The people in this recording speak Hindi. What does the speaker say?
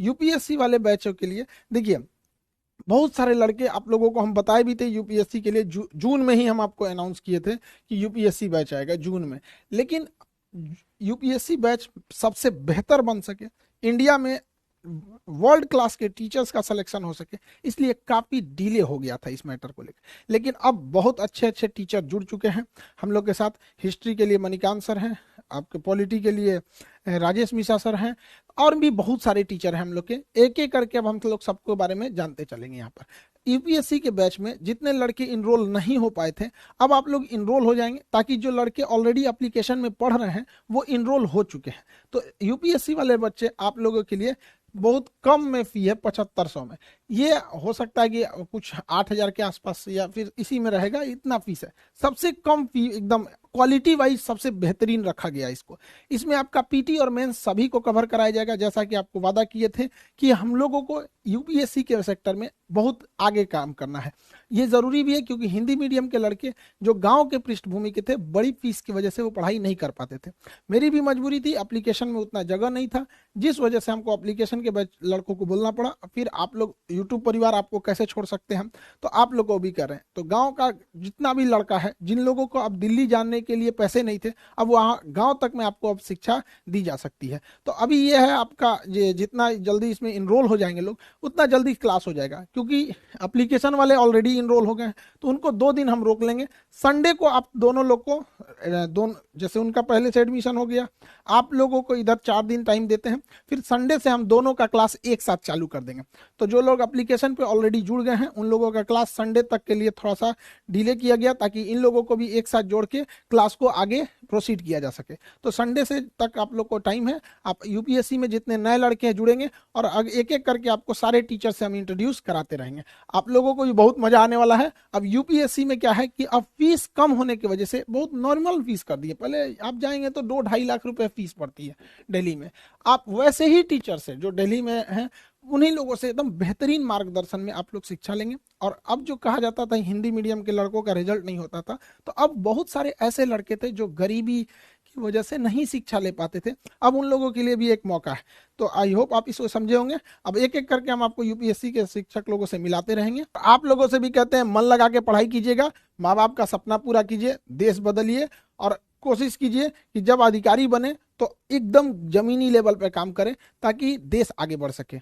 यूपीएससी वाले बैचों के लिए देखिए बहुत सारे लड़के आप लोगों को हम बताए भी थे यूपीएससी के लिए जून में ही हम आपको अनाउंस किए थे कि यूपीएससी बैच आएगा जून में। लेकिन यूपीएससी बैच सबसे बेहतर बन सके, इंडिया में वर्ल्ड क्लास के टीचर्स का सिलेक्शन हो सके, इसलिए काफ़ी डिले हो गया था इस मैटर को लेकर। लेकिन अब बहुत अच्छे अच्छे टीचर जुड़ चुके हैं हम लोग के साथ। हिस्ट्री के लिए मणिकांत सर हैं, आपके पॉलिटी के लिए राजेश मिश्रा सर हैं, और भी बहुत सारे टीचर हैं हम लोग के। एक एक करके अब हम लोग सबके बारे में जानते चलेंगे यहाँ पर। यूपीएससी के बैच में जितने लड़के इनरोल नहीं हो पाए थे, अब आप लोग इनरोल हो जाएंगे, ताकि जो लड़के ऑलरेडी एप्लीकेशन में पढ़ रहे हैं वो इनरोल हो चुके हैं। तो यूपीएससी वाले बच्चे आप लोगों के लिए बहुत कम में फी है, 7500 में। ये हो सकता है कि कुछ 8000 के आसपास या फिर इसी में रहेगा, इतना फीस है। सबसे कम फी, एकदम क्वालिटी वाइज सबसे बेहतरीन रखा गया इसको। इसमें आपका पीटी और मेंस सभी को कवर कराया जाएगा, जैसा कि आपको वादा किए थे कि हम लोगों को यूपीएससी के सेक्टर में बहुत आगे काम करना है। ये जरूरी भी है क्योंकि हिंदी मीडियम के लड़के जो गांव के पृष्ठभूमि के थे, बड़ी फीस की वजह से वो पढ़ाई नहीं कर पाते थे। मेरी भी मजबूरी थी, एप्लीकेशन में उतना जगह नहीं था, जिस वजह से हमको एप्लीकेशन के लड़कों को बोलना पड़ा। फिर आप लोग यूट्यूब परिवार आपको कैसे छोड़ सकते हैं, तो आप लोग को भी कर रहे हैं। तो गांव का जितना भी लड़का है, जिन लोगों को अब दिल्ली जाने के लिए पैसे नहीं थे, अब वहाँ गांव तक में आपको अब शिक्षा दी जा सकती है। तो अभी ये है आपका, जितना जल्दी इसमें इनरोल हो जाएंगे लोग, उतना जल्दी क्लास हो जाएगा। क्योंकि एप्लीकेशन वाले ऑलरेडी इनरोल हो गए हैं, तो उनको 2 दिन हम रोक लेंगे। संडे को आप दोनों लोग को दोनों, जैसे उनका पहले से एडमिशन हो गया, आप लोगों को इधर 4 दिन टाइम देते हैं, फिर संडे से हम दोनों का क्लास एक साथ चालू कर देंगे। तो जो लोग एप्लीकेशन पे ऑलरेडी जुड़ गए हैं, उन लोगों का क्लास संडे तक के लिए थोड़ा सा डिले किया गया, ताकि इन लोगों को भी एक साथ जोड़ के क्लास को आगे प्रोसीड किया जा सके। तो संडे से तक आप लोग को टाइम है। आप यूपीएससी में जितने नए लड़के हैं जुड़ेंगे, और एक एक करके आपको सारे टीचर से हम इंट्रोड्यूस कराते रहेंगे। आप लोगों को भी बहुत मजा आने वाला है। अब यूपीएससी में क्या है कि अब फीस कम होने की वजह से बहुत नॉर्मल फीस कर दी है। पहले आप जाएंगे तो 2-2.5 लाख रुपए फीस पड़ती है दिल्ली में। आप वैसे ही टीचर से जो दिल्ली में हैं, उन्हीं लोगों से एकदम बेहतरीन मार्गदर्शन में आप लोग शिक्षा लेंगे। और अब जो कहा जाता था हिंदी मीडियम के लड़कों का रिजल्ट नहीं होता था, तो अब बहुत सारे ऐसे लड़के थे जो गरीबी की वजह से नहीं शिक्षा ले पाते थे, अब उन लोगों के लिए भी एक मौका है। तो आई होप आप इसको समझे होंगे। अब एक एक करके हम आपको यूपीएससी के शिक्षक लोगों से मिलाते रहेंगे। आप लोगों से भी कहते हैं, मन लगा के पढ़ाई कीजिएगा, माँ बाप का सपना पूरा कीजिए, देश बदलिए, और कोशिश कीजिए कि जब अधिकारी बने तो एकदम जमीनी लेवल पर काम करें, ताकि देश आगे बढ़ सके।